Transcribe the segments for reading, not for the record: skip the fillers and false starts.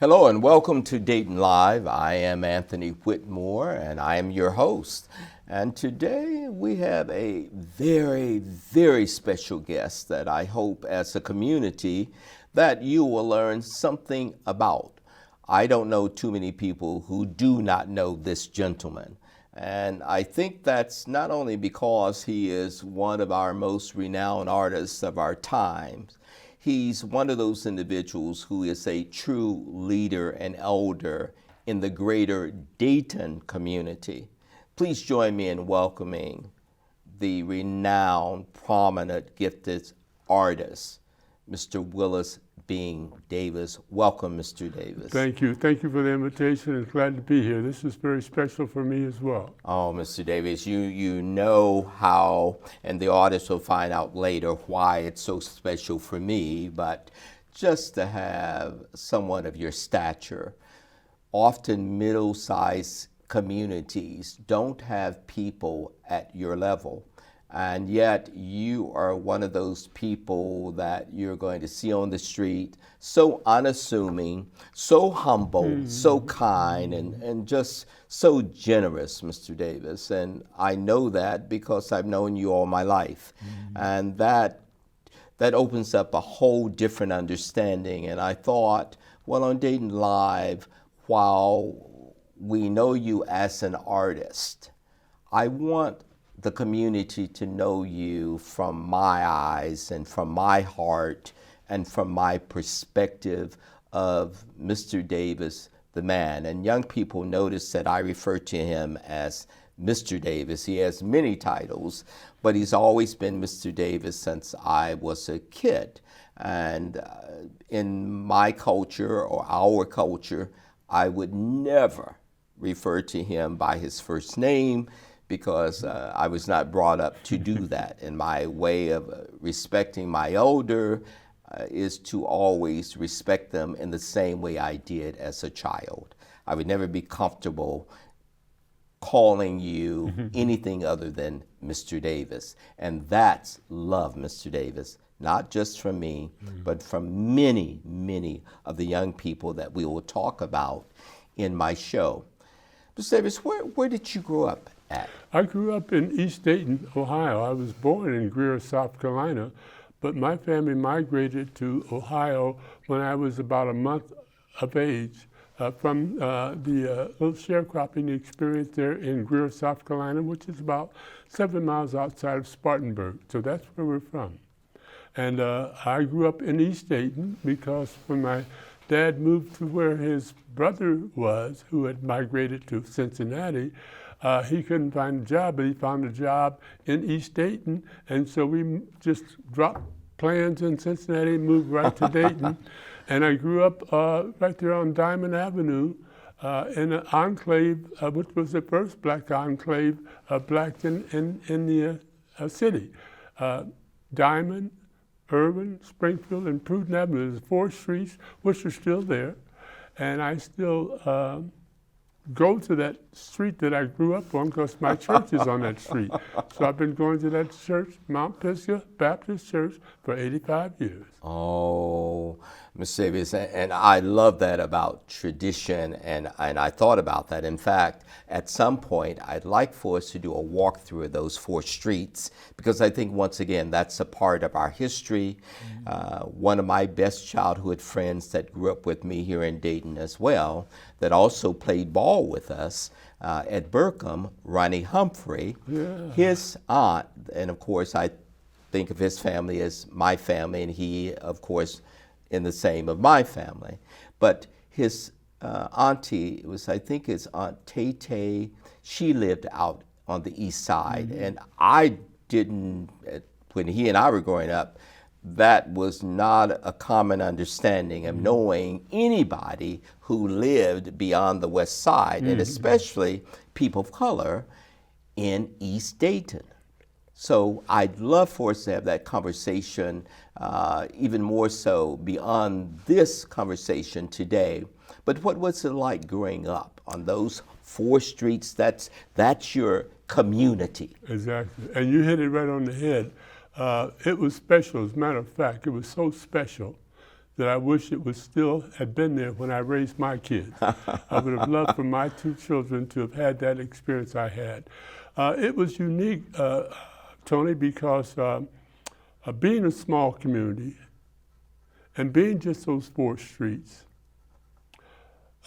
Hello and welcome to Dayton Live. I am Anthony Whitmore and I am your host. And today we have a very special guest that I hope as a community that you will learn something about. I don't know too many people who do not know this gentleman. And I think that's not only because he is one of our most renowned artists of our times. He's one of those individuals who is a true leader and elder in the greater Dayton community. Please join me in welcoming the renowned, prominent, gifted artist, Mr. Willis Davis. Welcome, Mr. Davis. Thank you. Thank you for the invitation and glad to be here. This is very special for me as well. Oh, Mr. Davis, you know how, and the audience will find out later why it's so special for me, but just to have someone of your stature, often middle-sized communities don't have people at your level. And yet you are one of those people that you're going to see on the street, so unassuming, so humble, so kind, and just so generous, Mr. Davis. And I know that because I've known you all my life. And that opens up a whole different understanding. And I thought, well, on Dayton Live, while we know you as an artist, I want the community to know you from my eyes and from my heart and from my perspective of Mr. Davis, the man. And young people notice that I refer to him as Mr. Davis. He has many titles, but he's always been Mr. Davis since I was a kid. And in my culture or our culture, I would never refer to him by his first name, because I was not brought up to do that. And my way of respecting my elder is to always respect them in the same way I did as a child. I would never be comfortable calling you anything other than Mr. Davis. And that's love, Mr. Davis, not just from me, but from many of the young people that we will talk about in my show. Mr. Davis, where did you grow up at? I grew up in East Dayton, Ohio. I was born in Greer, South Carolina, but my family migrated to Ohio when I was about a month of age from the little sharecropping experience there in Greer, South Carolina, which is about 7 miles outside of Spartanburg. So that's where we're from. And I grew up in East Dayton because when my dad moved to where his brother was, who had migrated to Cincinnati, he couldn't find a job, but he found a job in East Dayton. And so we just dropped plans in Cincinnati and moved right to Dayton. And I grew up right there on Diamond Avenue in an enclave, which was the first black enclave of blacks in the city. Diamond, Irvin, Springfield, and Pruden Avenue. There's 4 streets, which are still there. And I still go to that street that I grew up on because my church is on that street. So I've been going to that church, Mount Pisgah Baptist Church, for 85 years. Oh, Mr. Davis, and I love that about tradition, and I thought about that. In fact, at some point, I'd like for us to do a walkthrough of those 4 streets, because I think, once again, that's a part of our history. One of my best childhood friends that grew up with me here in Dayton as well, that also played ball with us at Burkham, Ronnie Humphrey, his aunt, and of course, I think of his family as my family, and he, of course, in the same of my family. But his auntie was, I think his Aunt Tay, she lived out on the east side. And I didn't, when he and I were growing up, that was not a common understanding of knowing anybody who lived beyond the west side, and especially people of color in East Dayton. So I'd love for us to have that conversation, even more so beyond this conversation today. But what was it like growing up on those 4 streets? That's your community. Exactly. And you hit it right on the head. It was special. As a matter of fact, it was so special that I wish it was still had been there when I raised my kids. I would have loved for my two children to have had that experience I had. It was unique, Tony, because being a small community and being just those 4 streets,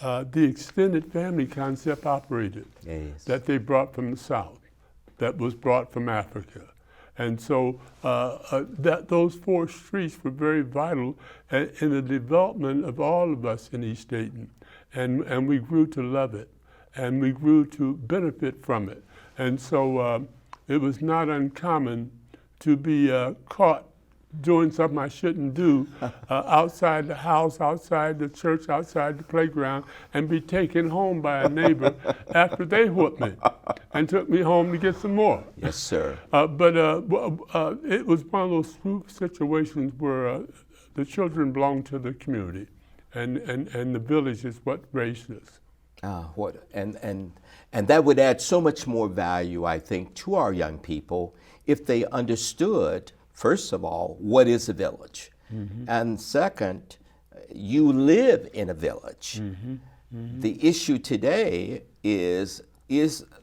the extended family concept operated, Yes. that they brought from the South, that was brought from Africa. And so those 4 streets were very vital in the development of all of us in East Dayton. And we grew to love it, and we grew to benefit from it. And so it was not uncommon to be caught doing something I shouldn't do outside the house, outside the church, outside the playground, and be taken home by a neighbor after they whooped me and took me home to get some more. Yes, sir. But it was one of those situations where the children belonged to the community, and the village is what raised us. And that would add so much more value, I think, to our young people if they understood, first of all, what is a village? Mm-hmm. And second, you live in a village. Mm-hmm. Mm-hmm. The issue today is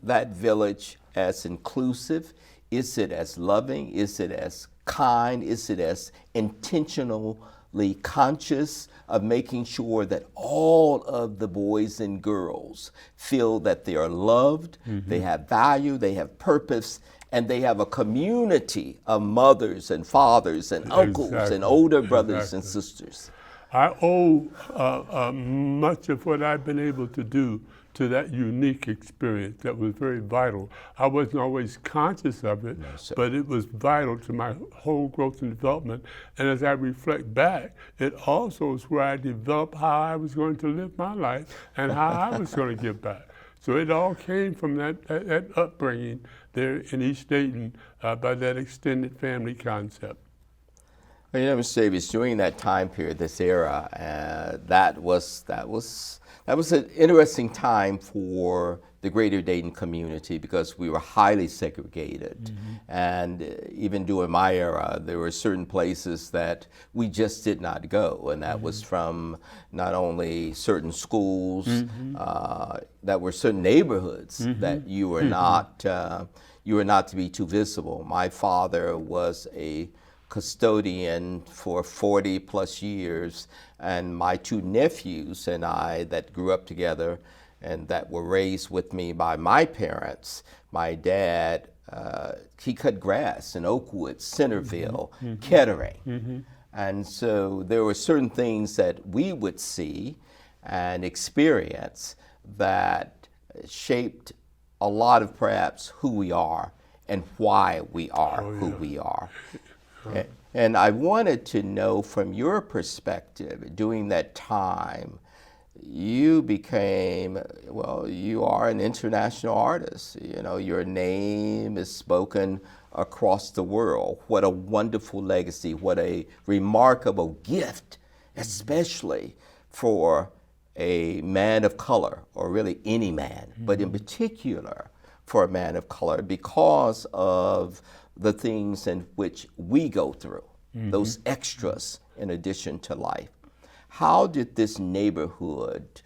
that village as inclusive? Is it as loving? Is it as kind? Is it as intentionally conscious of making sure that all of the boys and girls feel that they are loved, mm-hmm. they have value, they have purpose, and they have a community of mothers and fathers and uncles and older brothers and sisters? I owe much of what I've been able to do to that unique experience that was very vital. I wasn't always conscious of it, but it was vital to my whole growth and development. And as I reflect back, it also is where I developed how I was going to live my life and how I was going to give back. So it all came from that upbringing there in East Dayton by that extended family concept. Well, you know, Mr. Davis, during that time period, this era, that was an interesting time for the greater Dayton community because we were highly segregated. Mm-hmm. And even during my era, there were certain places that we just did not go. And that mm-hmm. was from not only certain schools, mm-hmm. That were certain neighborhoods mm-hmm. that you were mm-hmm. not to be too visible. My father was a custodian for 40 plus years, and my 2 nephews and I that grew up together and that were raised with me by my parents. My dad, he cut grass in Oakwood, Centerville, mm-hmm. Kettering. Mm-hmm. And so there were certain things that we would see and experience that shaped a lot of perhaps who we are and why we are who we are. And I wanted to know from your perspective, during that time, you became, well, you are an international artist. You know, your name is spoken across the world. What a wonderful legacy, what a remarkable gift, especially for a man of color, or really any man, mm-hmm. but in particular for a man of color, because of the things in which we go through, mm-hmm. those extras in addition to life. How did this neighborhood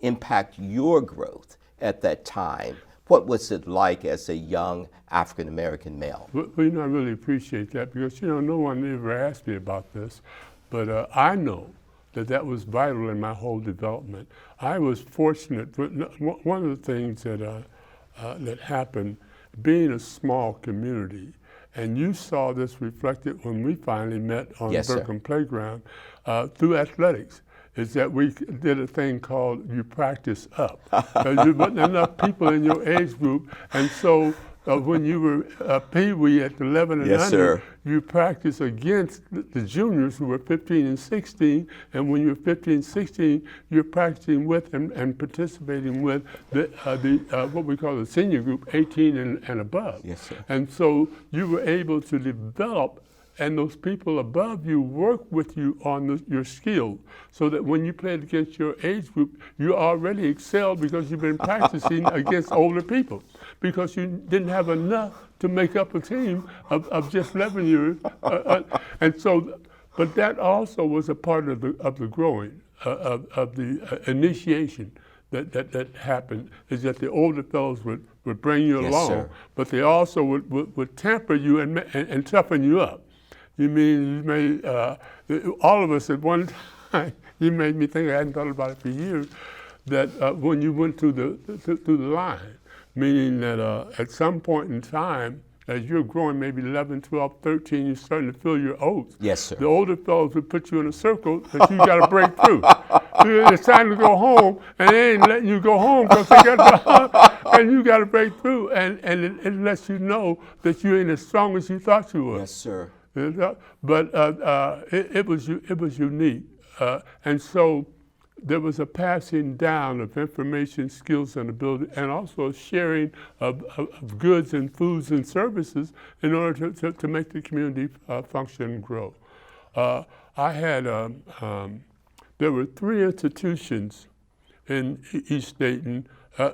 impact your growth at that time? What was it like as a young African-American male? Well, you know, I really appreciate that because, you know, no one ever asked me about this, but I know that was vital in my whole development. I was fortunate. One of the things that happened, being a small community, and you saw this reflected when we finally met on the Berkham Playground through athletics, is that we did a thing called you practice up. There wasn't enough people in your age group, and so when you were Pee-wee at 11 and under, you practice against the juniors who were 15 and 16, and when you're 15, 16, you're practicing with and participating with the what we call the senior group, 18 and above. Yes, sir. And so you were able to develop, and those people above you work with you on your skill, so that when you played against your age group, you already excelled because you've been practicing against older people, because you didn't have enough to make up a team of just 11 years. And so But that also was a part of the growing, of the initiation that happened, is that the older fellows would bring you Yes, along, sir. but they also would temper you and toughen you up. You made all of us at one time, you made me think, I hadn't thought about it for years, that when you went through the line, meaning that at some point in time, as you're growing, maybe 11, 12, 13, you're starting to feel your oats. Yes, sir. The older fellows would put you in a circle that you got to break through. It's time to go home, and they ain't letting you go home because they got and you got to break through, and it lets you know that you ain't as strong as you thought you were. Yes, sir. But it was unique, and so there was a passing down of information, skills, and ability, and also a sharing of goods and foods and services in order to make the community function and grow. I had, there were 3 institutions in East Dayton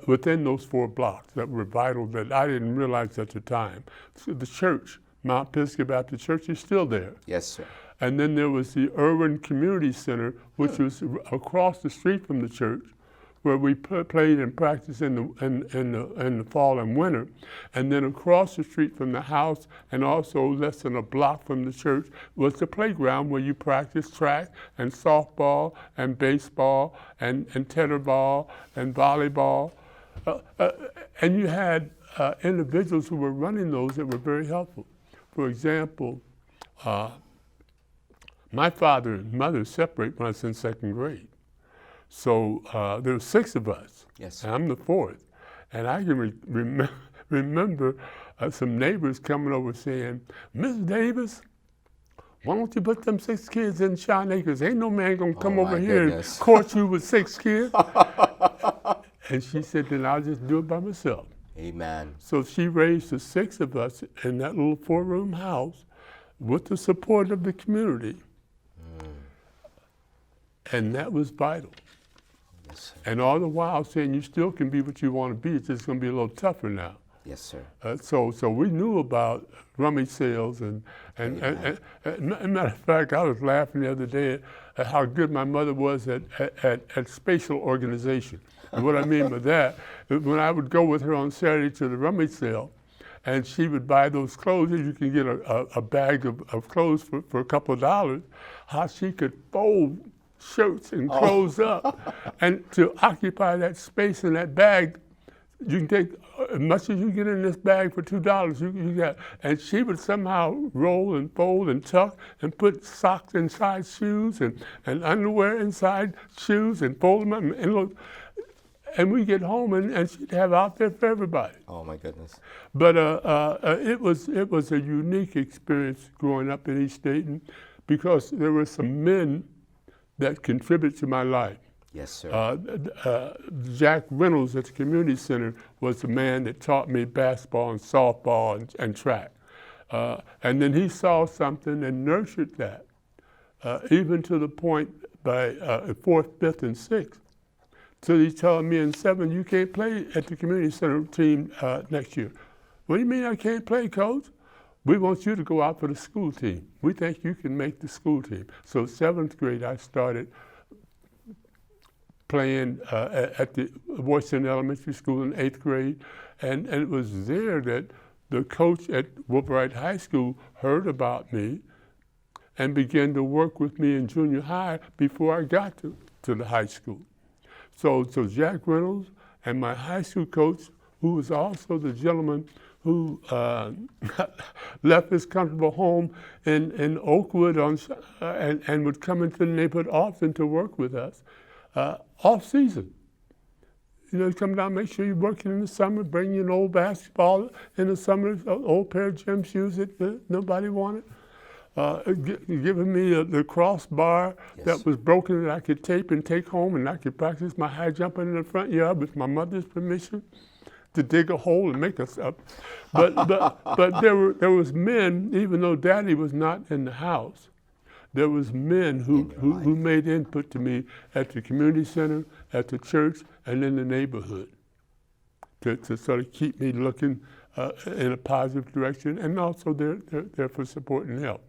within those 4 blocks that were vital that I didn't realize at the time. So the church, Mount Pisgah Baptist Church, is still there. Yes, sir. And then there was the Urban Community Center, which was across the street from the church, where we played and practiced in the fall and winter. And then across the street from the house, and also less than a block from the church, was the playground where you practiced track and softball and baseball and tetherball and volleyball. And you had individuals who were running those that were very helpful. For example, my father and mother separated when I was in 2nd grade. So there were 6 of us. Yes. And I'm the 4th. And I can remember some neighbors coming over saying, "Miss Davis, why don't you put them 6 kids in Shine Acres? Ain't no man gonna come over here and court you with 6 kids. And she said, then I'll just do it by myself. Amen. So she raised the 6 of us in that little 4-room house with the support of the community. And that was vital. Yes, sir. And all the while saying you still can be what you want to be, it's just going to be a little tougher now. Yes, sir. So we knew about rummage sales and matter of fact, I was laughing the other day at how good my mother was at spatial organization. And what I mean by that, when I would go with her on Saturday to the rummage sale, and she would buy those clothes, and you can get a bag of clothes for a couple of dollars, how she could fold shirts and clothes up, and to occupy that space in that bag, you can take as much as you get in this bag for $2. You got, and she would somehow roll and fold and tuck and put socks inside shoes and underwear inside shoes and fold them up and look. And we get home and she'd have out there for everybody. Oh my goodness. But it was a unique experience growing up in East Dayton because there were some men that contributed to my life. Yes, sir. Jack Reynolds at the community center was the man that taught me basketball and softball and track. And then he saw something and nurtured that, even to the point by 4th, 5th, and 6th. So he's telling me in 7th, you can't play at the community center team next year. What do you mean I can't play, Coach? We want you to go out for the school team. We think you can make the school team. So 7th grade, I started playing at the Washington Elementary School in 8th grade. And it was there that the coach at Wilbright High School heard about me and began to work with me in junior high before I got to the high school. So Jack Reynolds and my high school coach, who was also the gentleman who left his comfortable home in Oakwood and would come into the neighborhood often to work with us, off season. You know, come down, make sure you're working in the summer, bring you an old basketball in the summer, an old pair of gym shoes that nobody wanted. Giving me the crossbar that was broken that I could tape and take home, and I could practice my high jumping in the front yard with my mother's permission to dig a hole and make us up. But there was men, even though Daddy was not in the house, there was men who made input to me at the community center, at the church, and in the neighborhood to sort of keep me looking in a positive direction, and also they're for support and help.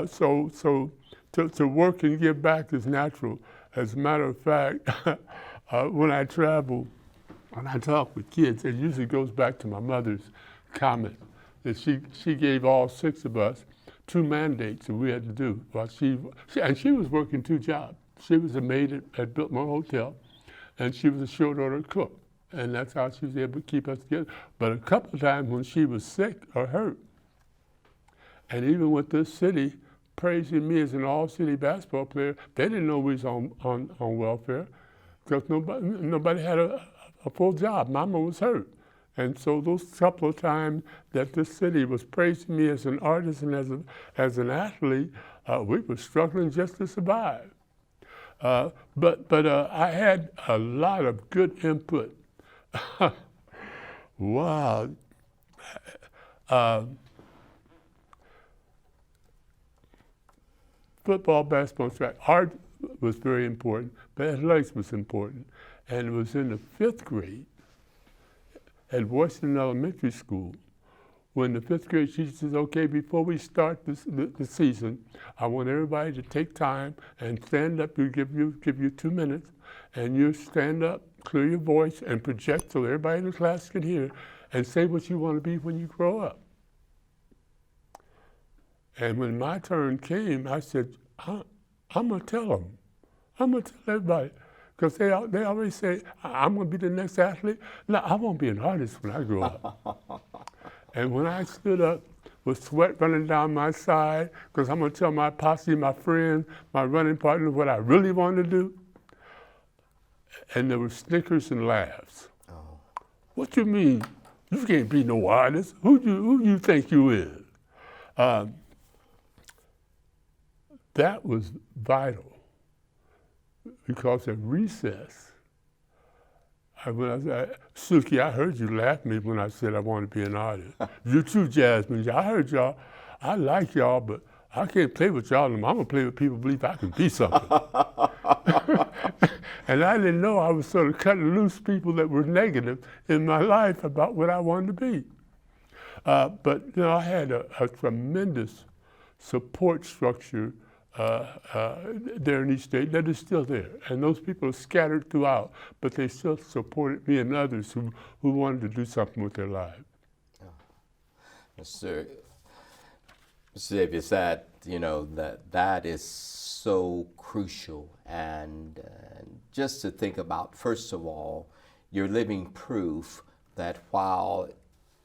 So to work and give back is natural. As a matter of fact, when I travel, when I talk with kids, it usually goes back to my mother's comment that she gave all 6 of us 2 mandates that we had to do. While she was working 2 jobs. She was a maid at Whitmore Hotel, and she was a short order cook. And that's how she was able to keep us together. But a couple of times when she was sick or hurt, and even with this city praising me as an all-city basketball player, they didn't know we was on welfare because nobody had a full job. Mama was hurt. And so those couple of times that this city was praising me as an artist and as an athlete, we were struggling just to survive. But I had a lot of good input. Wow. Football, basketball, track. Art was very important, but athletics was important. And it was in the 5th grade at Washington Elementary School when the 5th grade teacher says, okay, before we start the season, I want everybody to take time and stand up. We'll give you 2 minutes, and you stand up, clear your voice, and project so everybody in the class can hear, and say what you want to be when you grow up. And when my turn came, I said, I'm going to tell them. I'm going to tell everybody. Because they always say, I'm going to be the next athlete. No, I won't be an artist when I grow up. And when I stood up with sweat running down my side, because I'm going to tell my posse, my friends, my running partner what I really wanted to do, and there were snickers and laughs. Oh. What you mean? You can't be no artist. Who you think you is? That was vital. Because at recess, Suki, I heard you laugh at me when I said I want to be an artist. You too, Jasmine. I heard y'all. I like y'all, but I can't play with y'all. I'm going to play with people who believe I can be something. And I didn't know I was sort of cutting loose people that were negative in my life about what I wanted to be. But I had a tremendous support structure there in East Dayton that is still there. And those people are scattered throughout, but they still supported me and others who wanted to do something with their lives. Mr. Davis, that is so crucial. And just to think about, first of all, you're living proof that while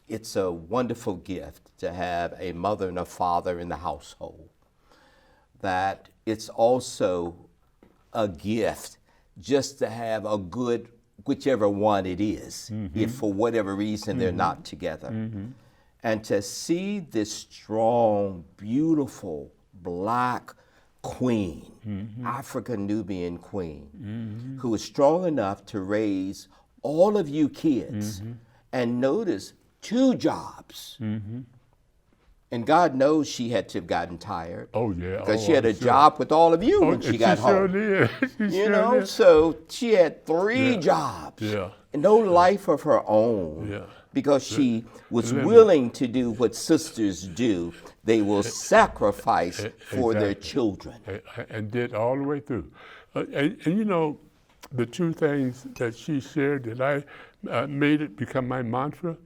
it's a wonderful gift to have a mother and a father in the household, that it's also a gift just to have a good, whichever one it is, if for whatever reason they're not together. And to see this strong, beautiful, Black queen, African-Nubian queen, who was strong enough to raise all of you kids, and notice 2 jobs. And God knows she had to have gotten tired. Oh, yeah. Because she had a job with all of you when she got home. Sure did. So she had 3 jobs. Yeah. And no life of her own. Yeah. Because she was willing to do what sisters do. They will sacrifice for their children. And did all the way through. And the 2 things that she shared that I made it become my mantra.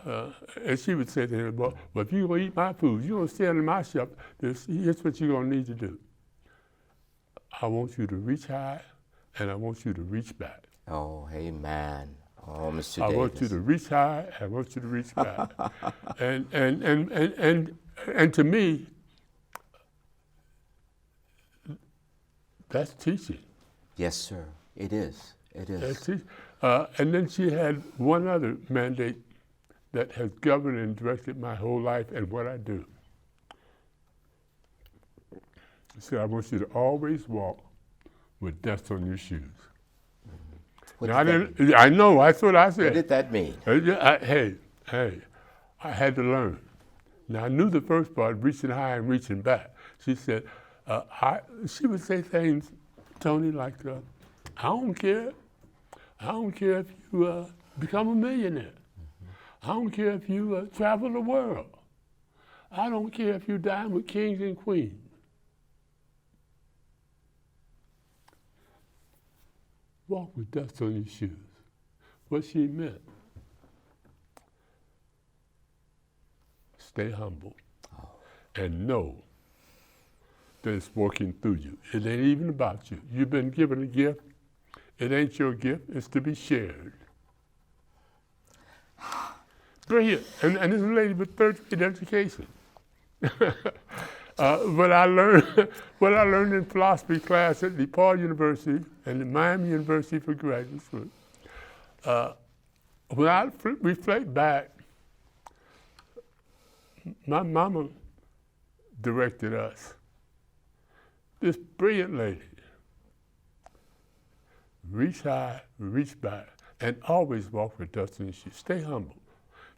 And she would say to him, well, if you're going to eat my food, you're going to stand in my shop, here's what you're going to need to do. I want you to reach high, and I want you to reach back. Oh, amen. Oh, Mr. Davis. I want you to reach high, I want you to reach back. and to me, that's teaching. Yes, sir. It is. It is. That's teaching. And then she had one other mandate that has governed and directed my whole life and what I do. She said, I want you to always walk with dust on your shoes. Now, I know, that's what I said. What did that mean? Hey, I had to learn. Now, I knew the first part, reaching high and reaching back. She said, she would say things, Tony, like, I don't care. I don't care if you become a millionaire. I don't care if you travel the world. I don't care if you dine with kings and queens. Walk with dust on your shoes. What she meant, stay humble and know that it's working through you. It ain't even about you. You've been given a gift. It ain't your gift. It's to be shared. Brilliant. And this lady with third-grade education. What I learned in philosophy class at DePaul University and at Miami University for graduate school. When I reflect back, my mama directed us. This brilliant lady, reach high, reach back, and always walk with dust in your shoes. Stay humble.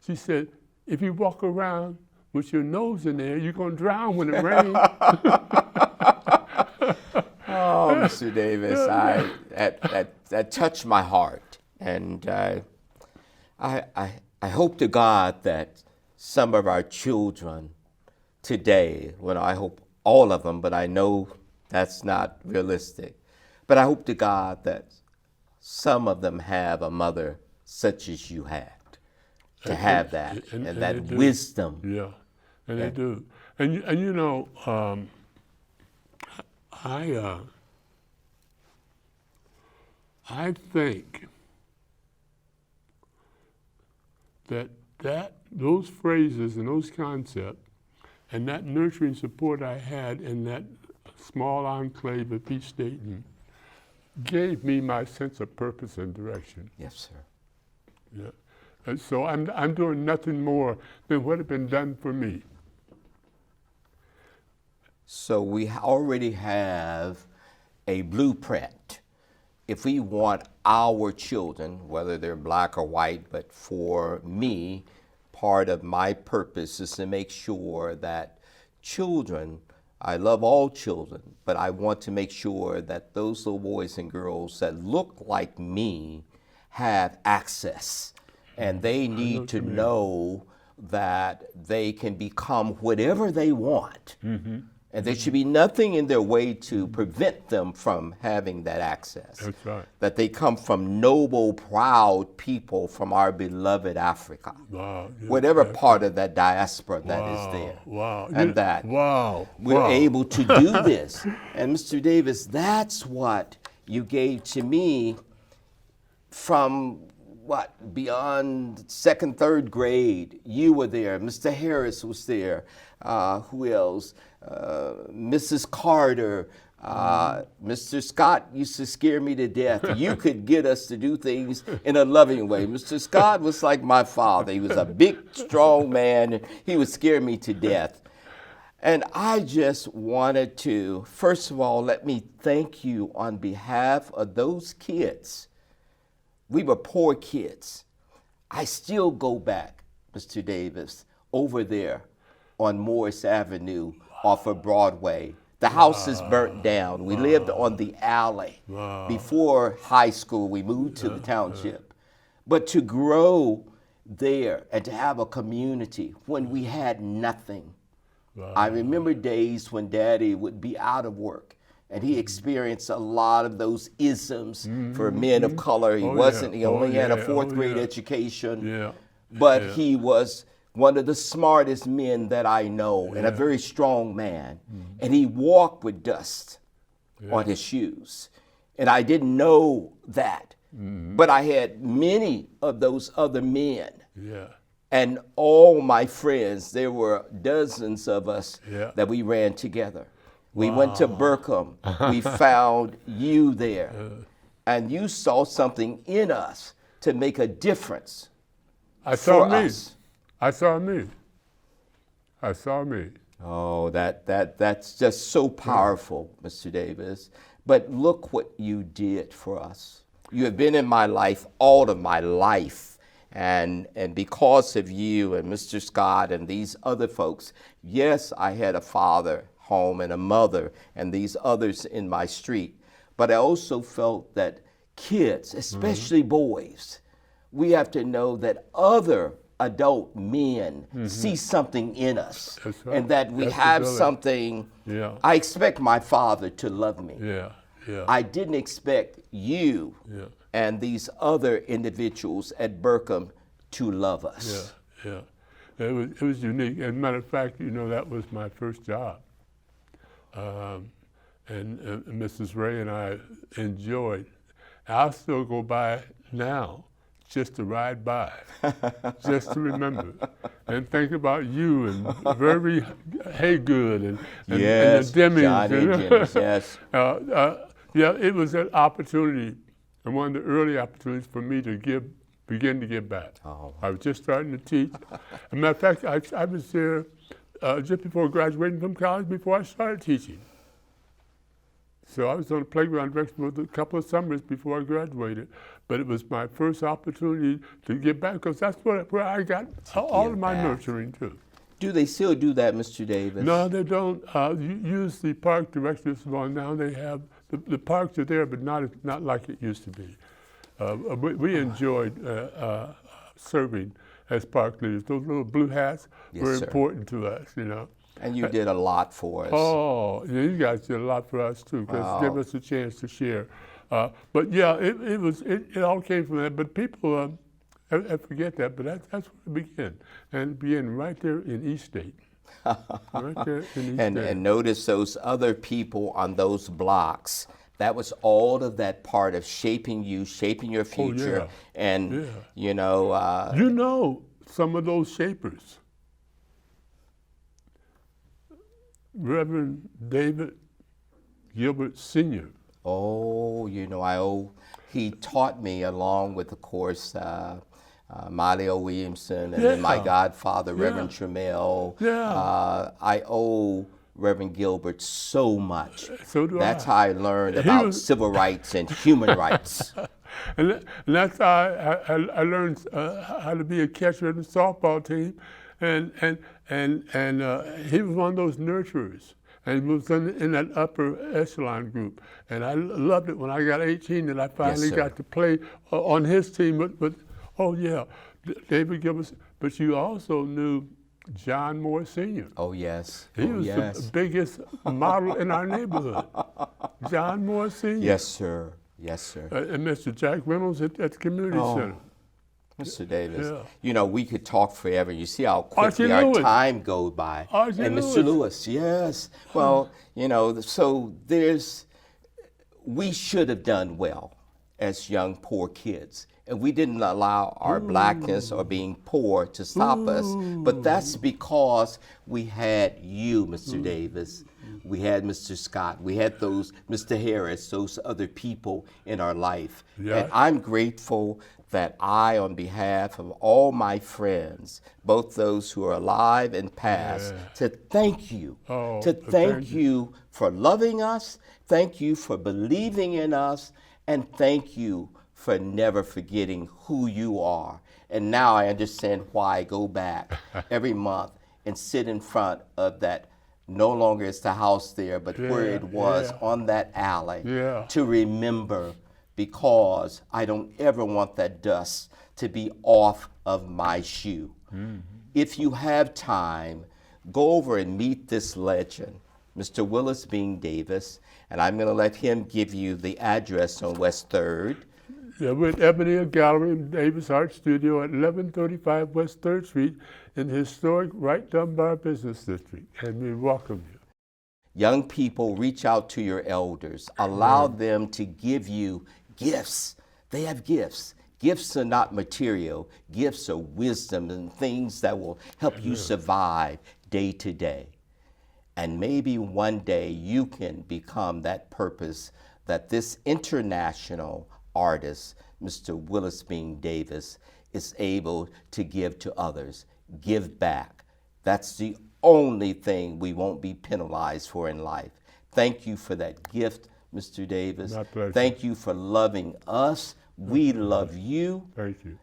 She said, if you walk around with your nose in there, you're going to drown when it rains. Oh, Mr. Davis, that touched my heart. And I hope to God that some of our children today, well, I hope all of them, but I know that's not realistic. But I hope to God that some of them have a mother such as you had, to have that, and that wisdom. Yeah, and they do. And you know, I think that those phrases and those concepts and that nurturing support I had in that small enclave of East Dayton gave me my sense of purpose and direction. Yes, sir. Yeah. And so I'm doing nothing more than what had been done for me. So we already have a blueprint. If we want our children, whether they're black or white, but for me, part of my purpose is to make sure that children, I love all children, but I want to make sure that those little boys and girls that look like me have access. And they need to know that they can become whatever they want. Mm-hmm. And there should be nothing in their way to prevent them from having that access. That's right. That they come from noble, proud people from our beloved Africa. Wow. Yeah, whatever part of that diaspora that is there. Wow. And that we're able to do this. And Mr. Davis, that's what you gave to me from beyond second, third grade. You were there. Mr. Harris was there. Who else? Mrs. Carter. Mr. Scott used to scare me to death. You could get us to do things in a loving way. Mr. Scott was like my father. He was a big, strong man, and he would scare me to death. And I just wanted to, first of all, let me thank you on behalf of those kids. We were poor kids. I still go back, Mr. Davis, over there on Morris Avenue off of Broadway. The house is burnt down. We lived on the alley. Before high school, we moved to the township. But to grow there and to have a community when we had nothing. I remember days when Daddy would be out of work and he experienced a lot of those isms for men of color. He he only had a fourth grade education, but he was one of the smartest men that I know and a very strong man. And he walked with dust on his shoes. And I didn't know that, but I had many of those other men. And all my friends, there were dozens of us that we ran together. We went to Burkham. We found you there. And you saw something in us to make a difference for us. I saw me. Oh, that's just so powerful, Mr. Davis. But look what you did for us. You have been in my life all of my life. And because of you and Mr. Scott and these other folks, yes, I had a father home and a mother and these others in my street. But I also felt that kids, especially boys, we have to know that other adult men see something in us, That's right. and that we That's the have ability. something. Yeah. I expect my father to love me. Yeah, yeah. I didn't expect you Yeah. and these other individuals at Berkham to love us. Yeah. It was unique. As a matter of fact, you know, that was my first job. And Mrs. Ray and I enjoyed. I'll still go by now just to ride by, just to remember, and think about you and very Haygood and Yes, the Demings. Johnny you know? and Jimmy's, yes. Yeah, it was an opportunity, and one of the early opportunities for me to begin to give back. Oh. I was just starting to teach. As a matter of fact, I was there just before graduating from college, before I started teaching. So I was on the playground for a couple of summers before I graduated, but it was my first opportunity to give back, because that's where I got all of my nurturing too. Do they still do that, Mr. Davis? No, they don't use the park directors. Well, now they have, the parks are there, but not like it used to be. We enjoyed serving as park leaders. Those little blue hats were sir. important to us, you know. And you did a lot for us. Oh, yeah, you guys did a lot for us too, because give us a chance to share. But yeah, it all came from that. But people I forget that, but that's where it began, and it began right there in East Dayton. Right there in East Dayton. And notice those other people on those blocks. That was all of that part of shaping you, shaping your future, and you know. You know some of those shapers. Reverend David Gilbert Sr. Oh, you know, he taught me, along with, of course, Mario Williamson, and then my godfather, Reverend Tramiel. I owe Reverend Gilbert so much. So do That's I. how I learned about civil rights and human rights. And that's how I learned how to be a catcher in the softball team, and he was one of those nurturers, and he was in that upper echelon group, and I loved it when I got 18 that I finally got to play on his team. But David Gilbert. But you also knew John Moore Sr. Oh, yes. He was the biggest model in our neighborhood. John Moore Sr. Yes, sir. Yes, sir. And Mr. Jack Reynolds at the community center. Mr. Davis, you know, we could talk forever. You see how quickly Archie our Lewis. time goes by. Archie And Mr. Lewis, yes. Well, you know, so we should have done well as young, poor kids. And we didn't allow our blackness or being poor to stop us. But that's because we had you, Mr. Davis. We had Mr. Scott. We had those, Mr. Harris, those other people in our life. Yeah. And I'm grateful that I, on behalf of all my friends, both those who are alive and past, to thank you. Thank you for loving us. Thank you for believing in us. And thank you for never forgetting who you are. And now I understand why I go back every month and sit in front of that, no longer is the house there, but where it was on that alley, to remember, because I don't ever want that dust to be off of my shoe. If you have time, go over and meet this legend, Mr. Willis Bean Davis, and I'm gonna let him give you the address on West 3rd. Yeah, we're at Ebony Gallery in Davis Art Studio at 1135 West 3rd Street in the historic Wright Dunbar Business District, and we welcome you. Young people, reach out to your elders. Allow them to give you gifts. They have gifts. Gifts are not material. Gifts are wisdom and things that will help you survive day to day. And maybe one day you can become that purpose that this international artist, Mr. Willis Bean Davis, is able to give to others. Give back. That's the only thing we won't be penalized for in life. Thank you for that gift, Mr. Davis. My pleasure. Thank you for loving us. We love you. Thank you.